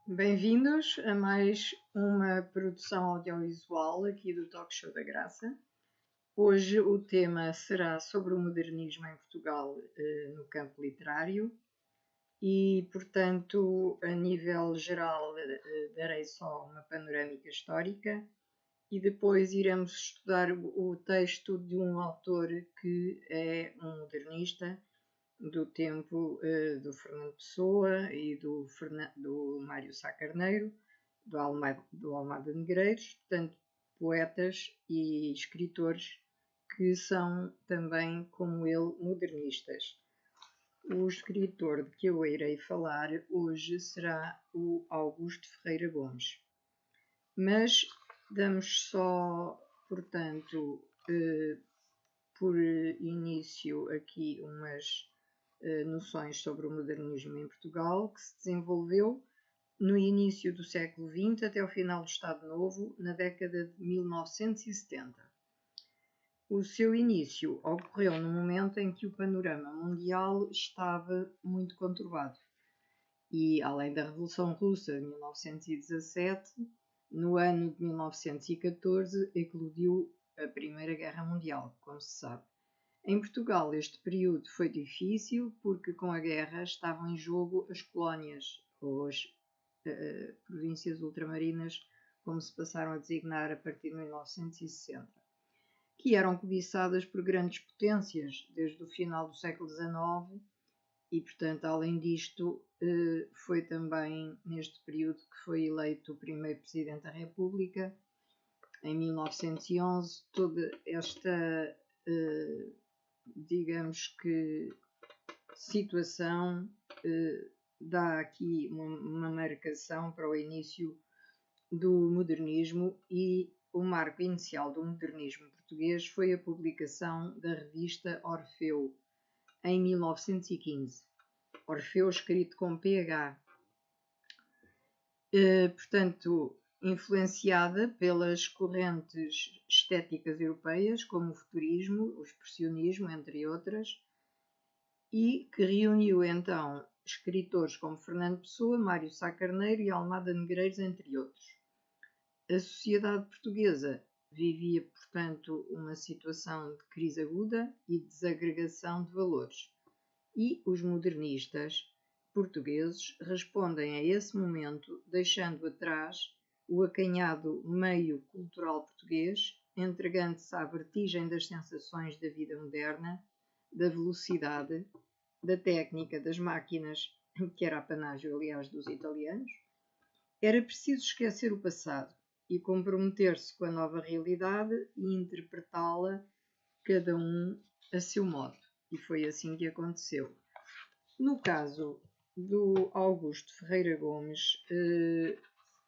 Bem-vindos a mais uma produção audiovisual aqui do Talk Show da Graça. Hoje o tema será sobre o modernismo em Portugal no campo literário e, portanto, a nível geral darei só uma panorâmica histórica e depois iremos estudar o texto de um autor que é um modernista do tempo do Fernando Pessoa e do Mário Sá Carneiro, do Almada Negreiros, portanto, poetas e escritores que são também, como ele, modernistas. O escritor de que eu irei falar hoje será o Augusto Ferreira Gomes. Mas damos só, portanto, por início aqui umas noções sobre o modernismo em Portugal, que se desenvolveu no início do século XX até o final do Estado Novo, na década de 1970. O seu início ocorreu no momento em que o panorama mundial estava muito conturbado e, além da Revolução Russa de 1917, no ano de 1914 eclodiu a Primeira Guerra Mundial, como se sabe. Em Portugal este período foi difícil porque com a guerra estavam em jogo as colónias, ou as províncias ultramarinas, como se passaram a designar a partir de 1960, que eram cobiçadas por grandes potências desde o final do século XIX e, portanto, além disto, foi também neste período que foi eleito o primeiro Presidente da República, em 1911. Toda esta digamos que situação dá aqui uma marcação para o início do modernismo, e o marco inicial do modernismo português foi a publicação da revista Orfeu, em 1915. Orfeu escrito com PH. Portanto, influenciada pelas correntes estéticas europeias, como o futurismo, o expressionismo, entre outras, e que reuniu então escritores como Fernando Pessoa, Mário Sá Carneiro e Almada Negreiros, entre outros. A sociedade portuguesa vivia, portanto, uma situação de crise aguda e desagregação de valores, e os modernistas portugueses respondem a esse momento, deixando atrás o acanhado meio cultural português, entregando-se à vertigem das sensações da vida moderna, da velocidade, da técnica, das máquinas, que era apanágio, aliás, dos italianos. Era preciso esquecer o passado e comprometer-se com a nova realidade e interpretá-la, cada um a seu modo. E foi assim que aconteceu. No caso do Augusto Ferreira Gomes,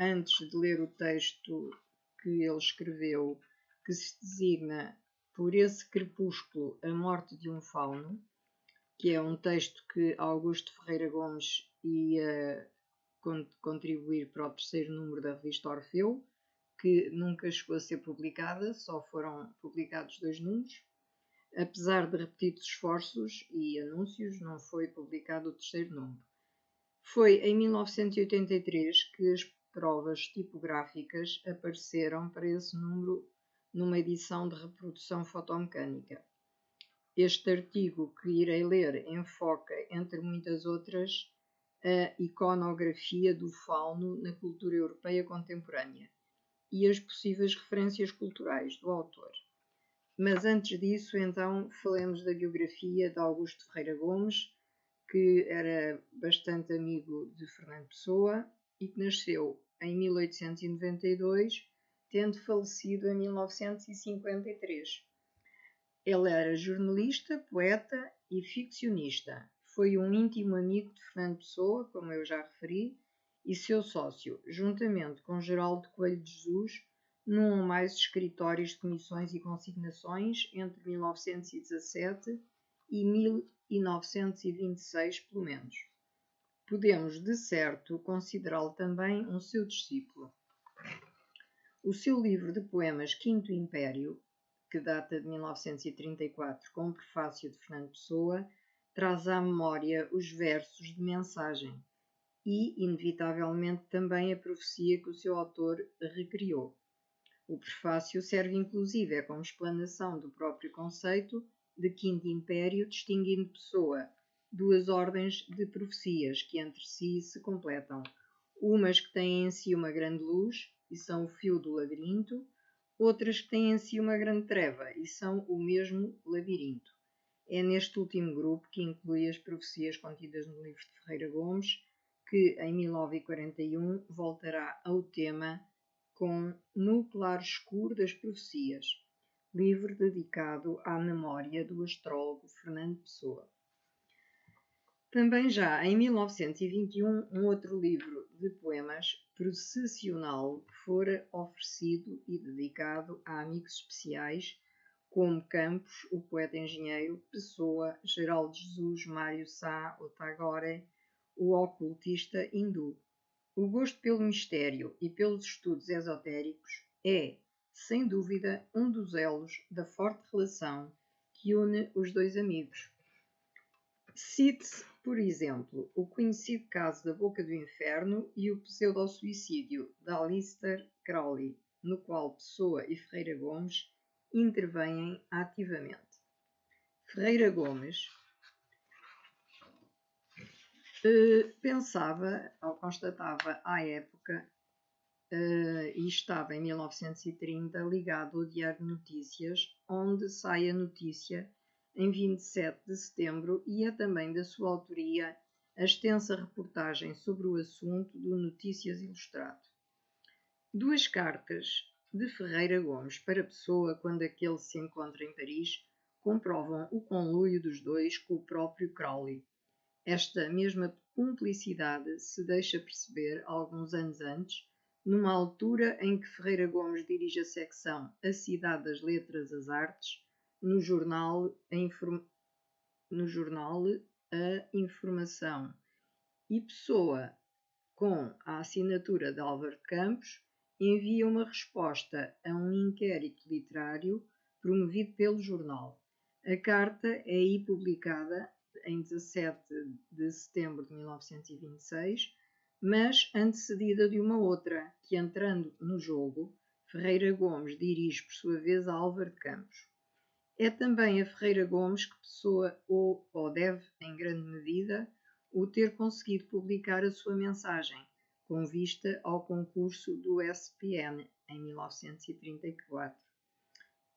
antes de ler o texto que ele escreveu, que se designa Por esse crepúsculo, a morte de um fauno, que é um texto que Augusto Ferreira Gomes ia contribuir para o terceiro número da revista Orfeu, que nunca chegou a ser publicada, só foram publicados 2 números. Apesar de repetidos esforços e anúncios, não foi publicado o terceiro número. Foi em 1983 que as provas tipográficas apareceram para esse número numa edição de reprodução fotomecânica. Este artigo que irei ler enfoca, entre muitas outras, a iconografia do fauno na cultura europeia contemporânea e as possíveis referências culturais do autor. Mas antes disso, então, falemos da biografia de Augusto Ferreira Gomes, que era bastante amigo de Fernando Pessoa e que nasceu em 1892, tendo falecido em 1953. Ele era jornalista, poeta e ficcionista. Foi um íntimo amigo de Fernando Pessoa, como eu já referi, e seu sócio, juntamente com Geraldo Coelho de Jesus, num ou mais escritórios de comissões e consignações entre 1917 e 1926, pelo menos. Podemos, de certo, considerá-lo também um seu discípulo. O seu livro de poemas Quinto Império, que data de 1934, com o prefácio de Fernando Pessoa, traz à memória os versos de Mensagem, e, inevitavelmente, também a profecia que o seu autor recriou. O prefácio serve inclusive como explanação do próprio conceito de Quinto Império, distinguindo Pessoa duas ordens de profecias que entre si se completam, umas que têm em si uma grande luz e são o fio do labirinto, outras que têm em si uma grande treva e são o mesmo labirinto. É neste último grupo que inclui as profecias contidas no livro de Ferreira Gomes, que em 1941 voltará ao tema com No Claro Escuro das Profecias, livro dedicado à memória do astrólogo Fernando Pessoa. Também já em 1921, um outro livro de poemas, processional, fora oferecido e dedicado a amigos especiais como Campos, o poeta-engenheiro, Pessoa, Geraldo Jesus, Mário Sá, o Tagore, o ocultista hindu. O gosto pelo mistério e pelos estudos esotéricos é, sem dúvida, um dos elos da forte relação que une os dois amigos. Cite-se, por exemplo, o conhecido caso da Boca do Inferno e o pseudo-suicídio de Aleister Crowley, no qual Pessoa e Ferreira Gomes intervêm ativamente. Ferreira Gomes pensava, ou constatava à época, e estava em 1930 ligado ao Diário de Notícias, onde sai a notícia em 27 de setembro e é também da sua autoria a extensa reportagem sobre o assunto do Notícias Ilustrado. Duas cartas de Ferreira Gomes para Pessoa, quando aquele se encontra em Paris, comprovam o conluio dos dois com o próprio Crowley. Esta mesma cumplicidade se deixa perceber alguns anos antes, numa altura em que Ferreira Gomes dirige a secção A Cidade das Letras, as Artes, no jornal A Informação, e Pessoa, com a assinatura de Álvaro de Campos, envia uma resposta a um inquérito literário promovido pelo jornal. A carta é aí publicada em 17 de setembro de 1926, mas antecedida de uma outra, que, entrando no jogo, Ferreira Gomes dirige por sua vez a Álvaro de Campos. É também a Ferreira Gomes que Pessoa ou deve, em grande medida, o ter conseguido publicar a sua mensagem, com vista ao concurso do SPN, em 1934.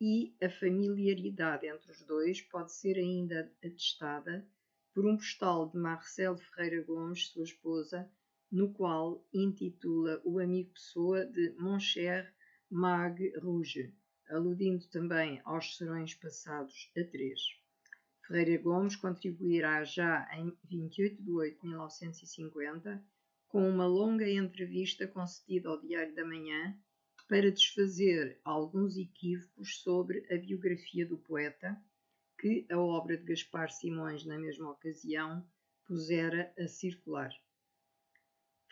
E a familiaridade entre os dois pode ser ainda atestada por um postal de Marcelo Ferreira Gomes, sua esposa, no qual intitula o amigo Pessoa de Mon cher Mag Rouge, aludindo também aos serões passados a três. Ferreira Gomes contribuirá já em 28 de 8 de 1950 com uma longa entrevista concedida ao Diário da Manhã para desfazer alguns equívocos sobre a biografia do poeta, que a obra de Gaspar Simões, na mesma ocasião, pusera a circular.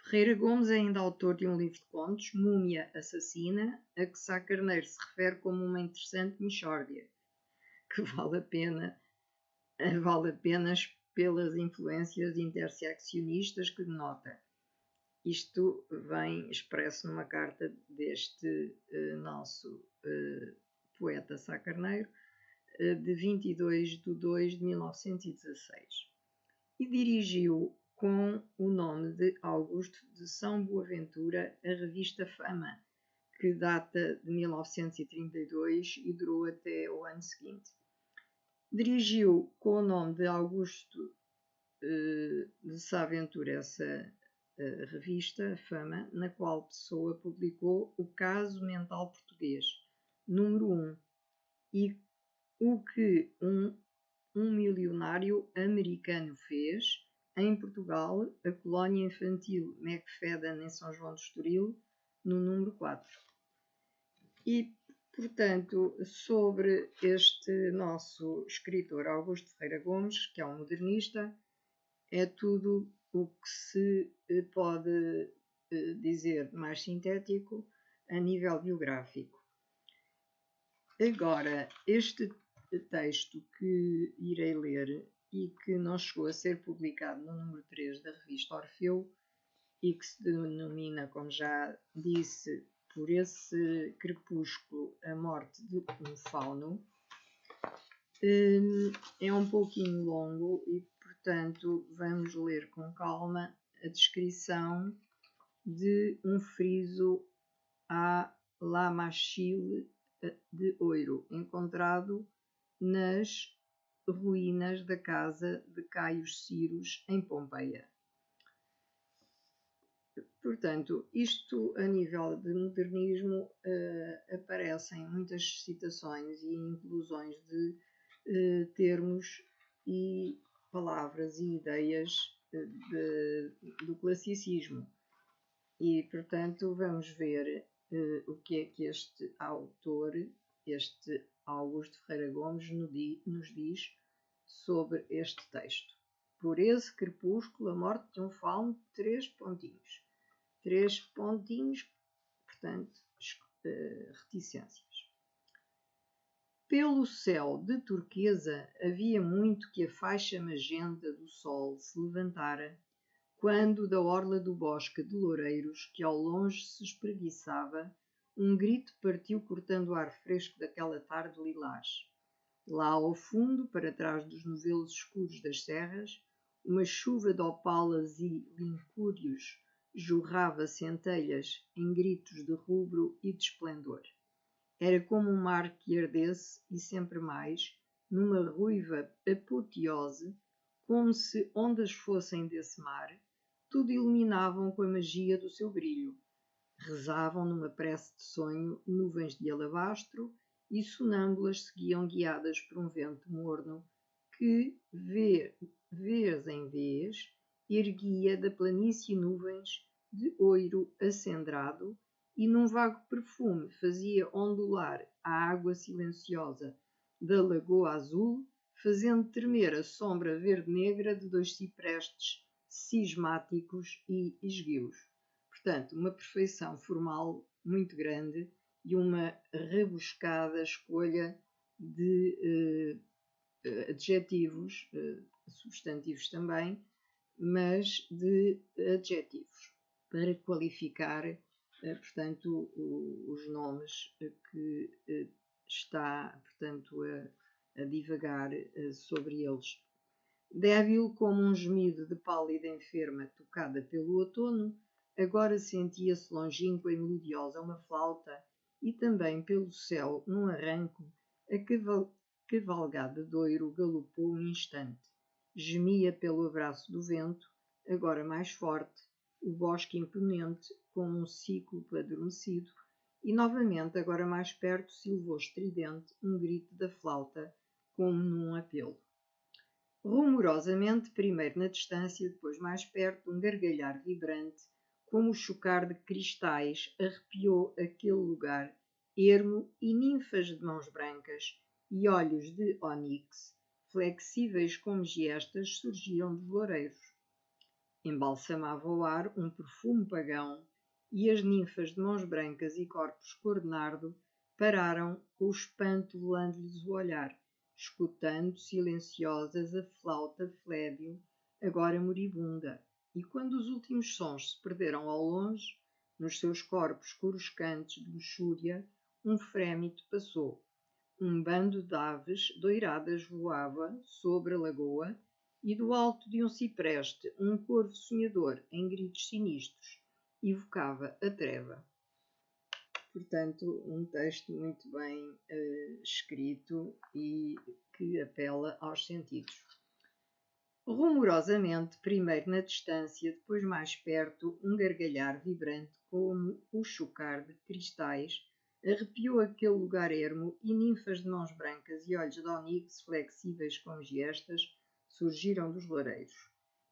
Ferreira Gomes é ainda autor de um livro de contos, Múmia Assassina, a que Sá Carneiro se refere como uma interessante mixórdia, que vale apenas pelas influências interseccionistas que denota. Isto vem expresso numa carta deste nosso poeta Sá Carneiro, de 22 de 2 de 1916. E dirigiu com o nome de Augusto de São Boaventura a revista Fama, que data de 1932 e durou até o ano seguinte. Dirigiu com o nome de Augusto de Saaventura essa revista Fama, na qual Pessoa publicou O Caso Mental Português, número 1, e o que um milionário americano fez em Portugal, a colónia infantil McFadden em São João do Estoril, no número 4. E, portanto, sobre este nosso escritor Augusto Ferreira Gomes, que é um modernista, é tudo o que se pode dizer mais sintético a nível biográfico. Agora, este texto que irei ler e que não chegou a ser publicado no número 3 da revista Orfeu e que se denomina, como já disse, por esse crepúsculo, a morte de um fauno, é um pouquinho longo e, portanto, vamos ler com calma a descrição de um friso à lamachile de ouro, encontrado nas ruínas da casa de Caio Cyrus, em Pompeia. Portanto, isto a nível de modernismo aparecem muitas citações e inclusões de termos e palavras e ideias do classicismo. E, portanto, vamos ver o que é que este autor, este Augusto Ferreira Gomes, nos diz sobre este texto. Por esse crepúsculo, a morte de um fauno, 3 pontinhos. 3 pontinhos, portanto, reticências. Pelo céu de turquesa havia muito que a faixa magenta do sol se levantara, quando da orla do bosque de loureiros, que ao longe se espreguiçava, um grito partiu cortando o ar fresco daquela tarde lilás. Lá ao fundo, para trás dos novelos escuros das serras, uma chuva de opalas e lincúrios jorrava centelhas em gritos de rubro e de esplendor. Era como um mar que ardesse, e sempre mais, numa ruiva apoteose, como se ondas fossem desse mar, tudo iluminavam com a magia do seu brilho. Rezavam numa prece de sonho nuvens de alabastro, e sonâmbulas seguiam guiadas por um vento morno que, vez em vez, erguia da planície nuvens de oiro acendrado e num vago perfume fazia ondular a água silenciosa da lagoa azul, fazendo tremer a sombra verde-negra de 2 ciprestes cismáticos e esguios. Portanto, uma perfeição formal muito grande e uma rebuscada escolha de adjetivos, substantivos também, mas de adjetivos, para qualificar, portanto, os nomes que está, portanto, a divagar sobre eles. Débil como um gemido de pálida enferma tocada pelo outono, agora sentia-se longínqua e melodiosa uma flauta, e também pelo céu, num arranco, a cavalgada de ouro galopou um instante. Gemia pelo abraço do vento, agora mais forte, o bosque imponente, como um cíclope adormecido, e novamente, agora mais perto, silvou estridente um grito da flauta, como num apelo. Rumorosamente, primeiro na distância, depois mais perto, um gargalhar vibrante, como o chocar de cristais, arrepiou aquele lugar ermo, e ninfas de mãos brancas e olhos de ónix, flexíveis como giestas, surgiram dos loureiros. Embalsamava o ar um perfume pagão, e as ninfas de mãos brancas e corpos cor de nardo pararam com o espanto velando-lhes o olhar, escutando silenciosas a flauta flébil, agora moribunda, e quando os últimos sons se perderam ao longe, nos seus corpos coruscantes de luxúria, um frémito passou. Um bando de aves doiradas voava sobre a lagoa, e do alto de um cipreste um corvo sonhador, em gritos sinistros, evocava a treva. Portanto, um texto muito bem escrito e que apela aos sentidos. Rumorosamente, primeiro na distância, depois mais perto, um gargalhar vibrante como o chocar de cristais arrepiou aquele lugar ermo, e ninfas de mãos brancas e olhos de ónix flexíveis como giestas surgiram dos loureiros.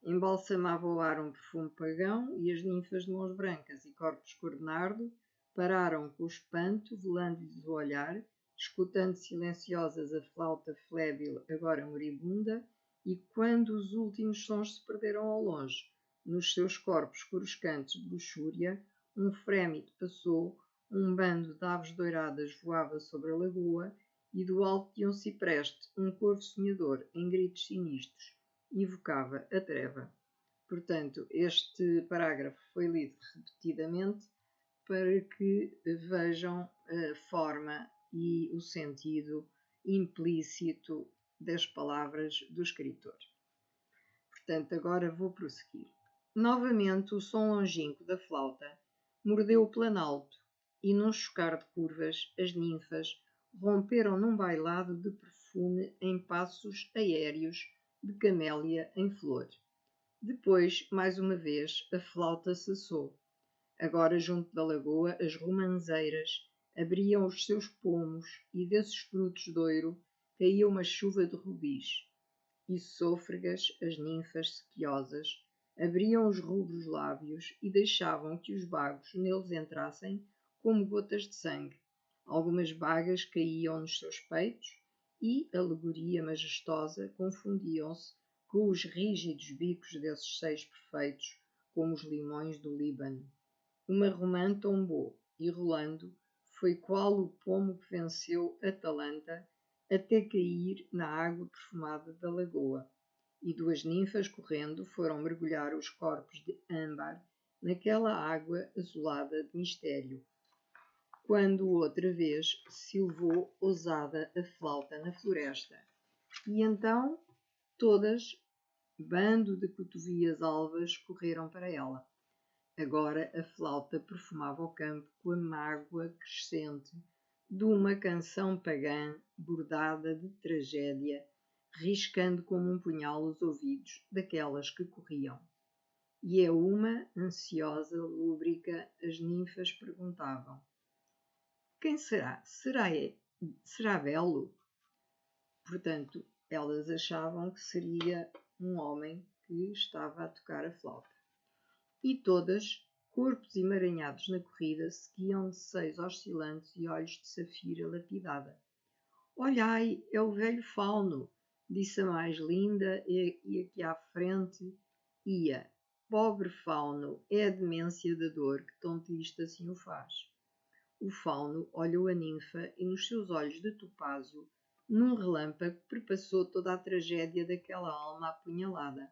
Embalsamava o ar um perfume pagão, e as ninfas de mãos brancas e corpos cor de nardo pararam com o espanto, velando-lhes o olhar, escutando silenciosas a flauta flébil, agora moribunda, e quando os últimos sons se perderam ao longe, nos seus corpos coruscantes de luxúria, um frémito passou, um bando de aves doiradas voava sobre a lagoa, e do alto de um cipreste um corvo sonhador, em gritos sinistros, evocava a treva. Portanto, este parágrafo foi lido repetidamente para que vejam a forma e o sentido implícito das palavras do escritor. Portanto, agora vou prosseguir. Novamente, o som longínquo da flauta mordeu o planalto e, num chocar de curvas, as ninfas romperam num bailado de perfume em passos aéreos de camélia em flor. Depois, mais uma vez, a flauta cessou. Agora, junto da lagoa, as romanzeiras abriam os seus pomos e desses frutos de ouro caía uma chuva de rubis. E sôfregas, as ninfas sequiosas, abriam os rubros lábios e deixavam que os bagos neles entrassem como gotas de sangue. Algumas bagas caíam nos seus peitos e, alegoria majestosa, confundiam-se com os rígidos bicos desses seios perfeitos, como os limões do Líbano. Uma romã tombou e, rolando, foi qual o pomo que venceu Atalanta, até cair na água perfumada da lagoa, e duas ninfas correndo foram mergulhar os corpos de âmbar naquela água azulada de mistério. Quando outra vez silvou ousada a flauta na floresta, e então todas, bando de cotovias alvas, correram para ela. Agora a flauta perfumava o campo com a mágoa crescente de uma canção pagã bordada de tragédia, riscando como um punhal os ouvidos daquelas que corriam. E a uma, ansiosa, lúbrica, as ninfas perguntavam: quem será? Será belo? Portanto, elas achavam que seria um homem que estava a tocar a flauta. E todas, corpos emaranhados na corrida, seguiam de seios oscilantes e olhos de safira lapidada. Olhai, é o velho fauno, disse a mais linda, e aqui à frente ia. Pobre fauno, é a demência da dor que tão triste assim o faz. O fauno olhou a ninfa e nos seus olhos de topázio, num relâmpago, perpassou toda a tragédia daquela alma apunhalada.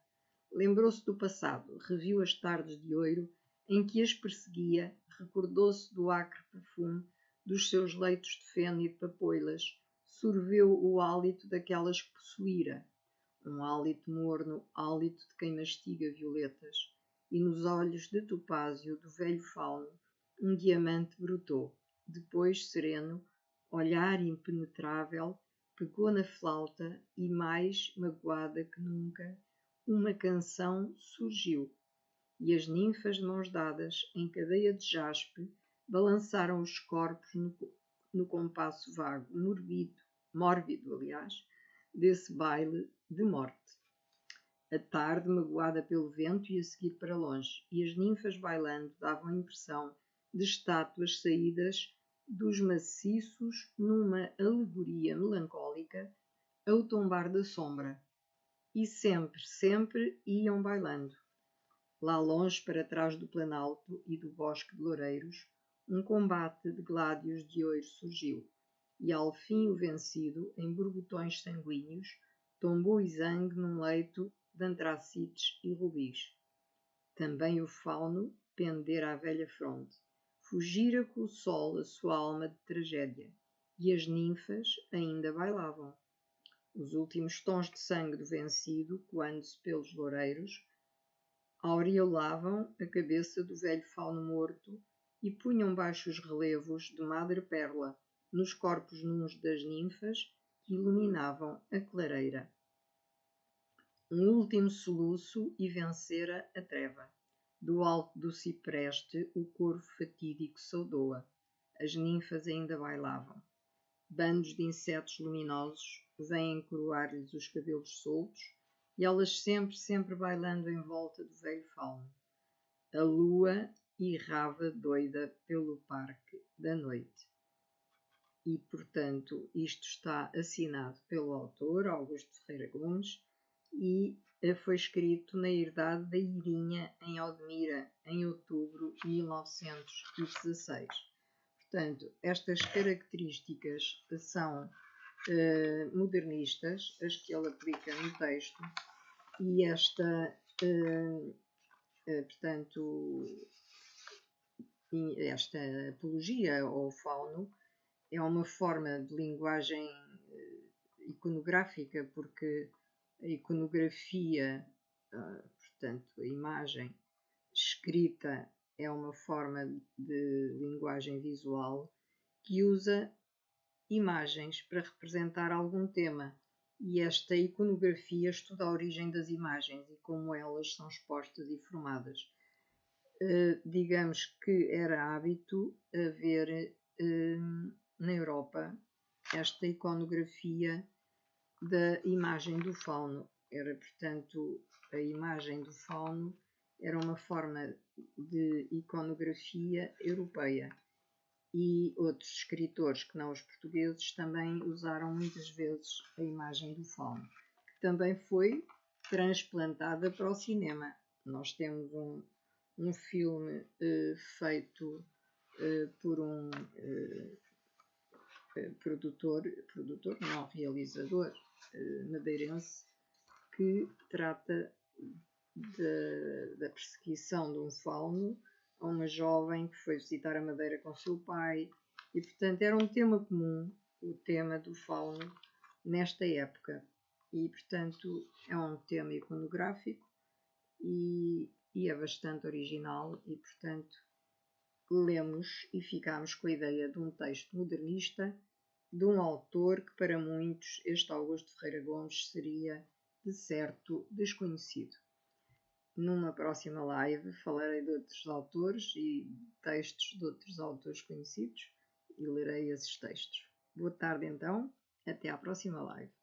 Lembrou-se do passado, reviu as tardes de ouro em que as perseguia, recordou-se do acre perfume dos seus leitos de feno e de papoilas, sorveu o hálito daquelas que possuíra, um hálito morno, hálito de quem mastiga violetas, e nos olhos de topázio do velho fauno um diamante brotou. Depois, sereno, olhar impenetrável, pegou na flauta e, mais magoada que nunca, uma canção surgiu, e as ninfas de mãos dadas, em cadeia de jaspe, balançaram os corpos no compasso vago, mórbido, desse baile de morte. A tarde, magoada pelo vento, ia seguir para longe, e as ninfas bailando davam a impressão de estátuas saídas dos maciços numa alegoria melancólica ao tombar da sombra. E sempre, sempre iam bailando. Lá longe, para trás do planalto e do bosque de loureiros, um combate de gládios de ouro surgiu, e ao fim o vencido, em borbotões sanguíneos, tombou exangue num leito de antracites e rubis. Também o fauno pendera à velha fronte, fugira com o sol a sua alma de tragédia, e as ninfas ainda bailavam. Os últimos tons de sangue do vencido, coando-se pelos loureiros, aureolavam a cabeça do velho fauno morto e punham baixos relevos de madrepérola nos corpos nus das ninfas que iluminavam a clareira. Um último soluço e vencera a treva. Do alto do cipreste o corvo fatídico saudou-a. As ninfas ainda bailavam. Bandos de insetos luminosos vêm coroar-lhes os cabelos soltos, e elas sempre, sempre bailando em volta do velho fauno. A lua irrava doida pelo parque da noite. E, portanto, isto está assinado pelo autor, Augusto Ferreira Gomes, e foi escrito na herdade da Irinha, em Odmira, em outubro de 1916. Portanto, estas características são modernistas, as que ele aplica no texto, e esta Portanto, esta apologia ao fauno é uma forma de linguagem iconográfica, porque a iconografia, portanto, a imagem escrita é uma forma de linguagem visual que usa imagens para representar algum tema. E esta iconografia estuda a origem das imagens e como elas são expostas e formadas. Digamos que era hábito haver na Europa esta iconografia da imagem do fauno. Era, portanto, a imagem do fauno era uma forma de iconografia europeia. E outros escritores que não os portugueses também usaram muitas vezes a imagem do fauno, que também foi transplantada para o cinema. Nós temos um filme feito por um produtor não, realizador madeirense, que trata da perseguição de um fauno a uma jovem que foi visitar a Madeira com seu pai, e portanto era um tema comum, o tema do fauno, nesta época, e portanto é um tema iconográfico e é bastante original, e portanto lemos e ficamos com a ideia de um texto modernista, de um autor que para muitos, este Augusto Ferreira Gomes, seria de certo desconhecido. Numa próxima live falarei de outros autores e textos de outros autores conhecidos e lerei esses textos. Boa tarde então, até à próxima live.